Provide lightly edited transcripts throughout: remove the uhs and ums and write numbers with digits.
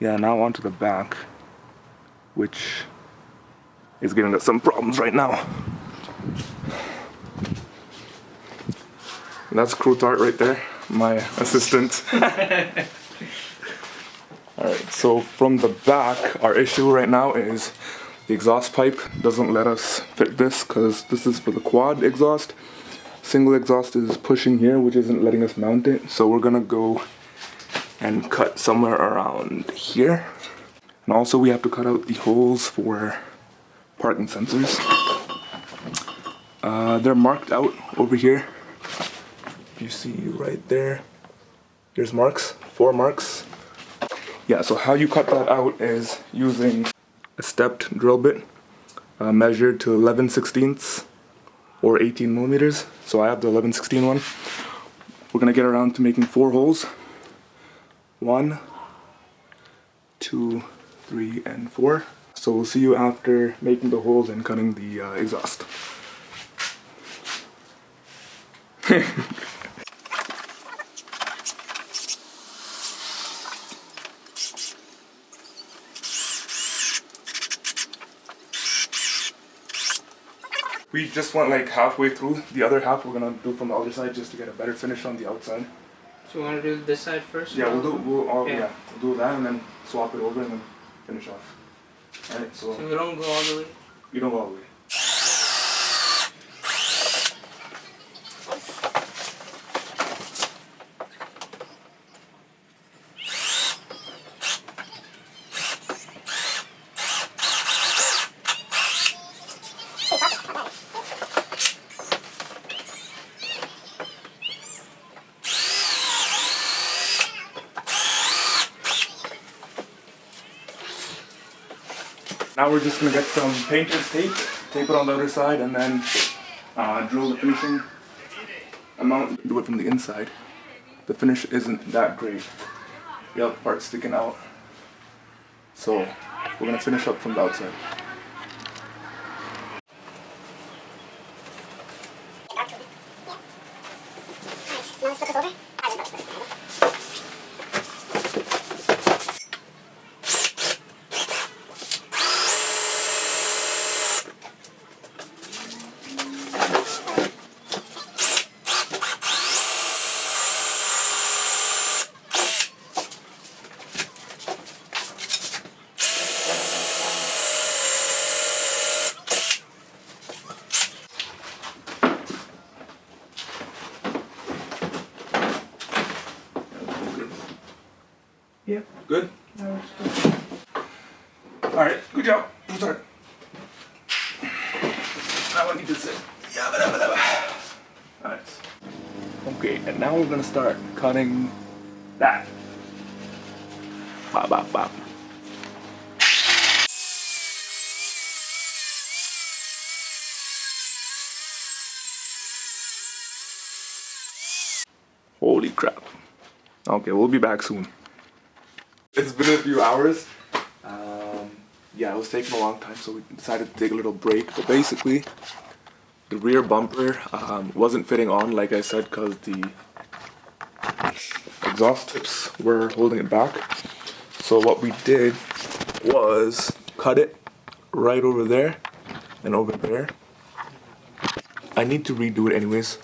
Yeah, now onto the back, which is giving us some problems right now. And that's Crew Tart right there, my assistant. Alright, so from the back, our issue right now is the exhaust pipe doesn't let us fit this because this is for the quad exhaust. Single exhaust is pushing here, which isn't letting us mount it. So we're gonna go and cut somewhere around here. And also we have to cut out the holes for parking sensors. They're marked out over here. You see right there, there's marks, 4 marks. Yeah, so how you cut that out is using a stepped drill bit measured to 11/16 or 18 millimeters. So I have the 11/16 one. We're gonna get around to making 4 holes. 1, 2, 3, and 4. So we'll see you after making the holes and cutting the exhaust. We just went like halfway through. The other half we're gonna do from the other side just to get a better finish on the outside. So you want to do this side first? Yeah, we'll do that and then swap it over and then finish off. Alright, so we don't go all the way? You don't go all the way. Now we're just going to get some painter's tape it on the other side, and then drill the finishing amount. Do it from the inside. The finish isn't that great. The other part's sticking out. So we're going to finish up from the outside. Yeah. Good? No, it's good. Alright, good job. Start. Now I need to sit. Alright. Okay, and now we're gonna start cutting that. Bop, bop, bop. Holy crap. Okay, we'll be back soon. It's been a few hours. Yeah, it was taking a long time, so we decided to take a little break. But basically, the rear bumper wasn't fitting on, like I said, because the exhaust tips were holding it back. So what we did was cut it right over there and over there. I need to redo it anyways,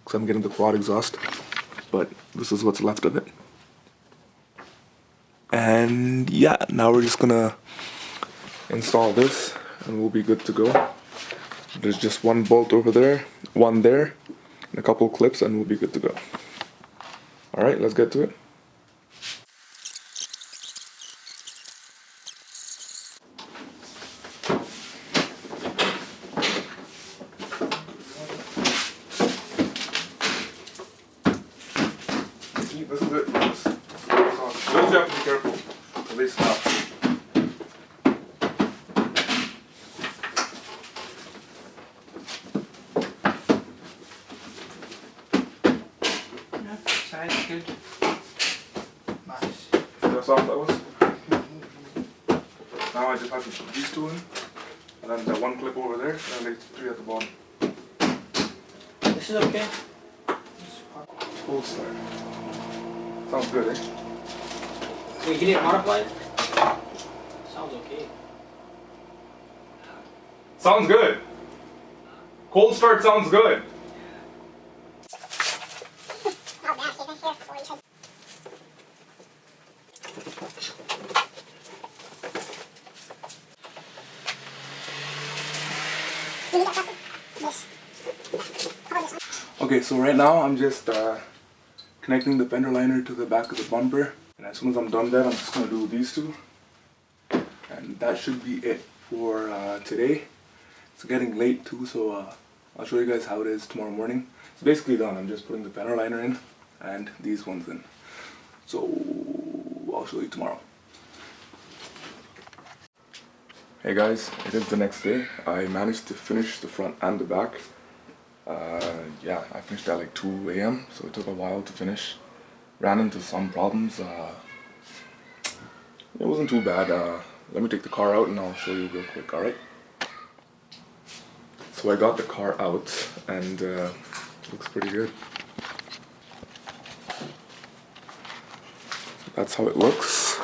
because I'm getting the quad exhaust. But this is what's left of it. And yeah, now we're just gonna install this and we'll be good to go. There's just one bolt over there, one there, and a couple clips, and we'll be good to go. Alright, let's get to it. This is it. Those you have to be careful, so they stop. Yeah, side's good. Nice. See how soft that was? Now I just have to put these two in, and then that one clip over there, and then the 3 at the bottom. This is okay. Full start. Sounds good, eh? So you get it modified? Sounds okay. Sounds good. Cold start sounds good. Okay, so right now I'm just connecting the fender liner to the back of the bumper, and as soon as I'm done that, I'm just gonna do these two, and that should be it for today. It's getting late too, so I'll show you guys how it is tomorrow morning. It's basically done. I'm just putting the fender liner in and these ones in, so I'll show you tomorrow. Hey guys, it is the next day. I managed to finish the front and the back. Yeah, I finished at like 2 a.m. so it took a while to finish. Ran into some problems. It wasn't too bad. Let me take the car out and I'll show you real quick, alright? So I got the car out and it looks pretty good. So that's how it looks.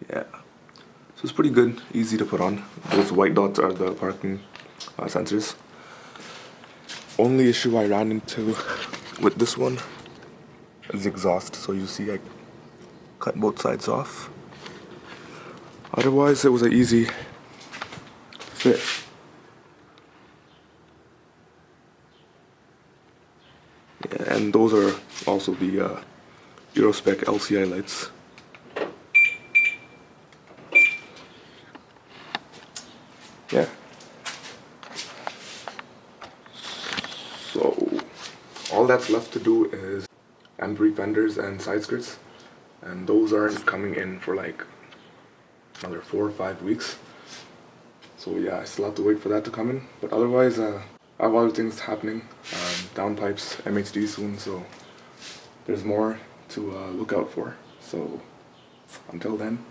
Yeah. So it's pretty good, easy to put on. Those white dots are the parking sensors. Only issue I ran into with this one is exhaust. So you see I cut both sides off. Otherwise it was an easy fit. Yeah, and those are also the Eurospec LCI lights. Yeah. So all that's left to do is M3 fenders and side skirts, and those aren't coming in for like another 4 or 5 weeks. So yeah, I still have to wait for that to come in. But otherwise, I have other things happening. Downpipes, MHD soon, so there's more to look out for. So until then.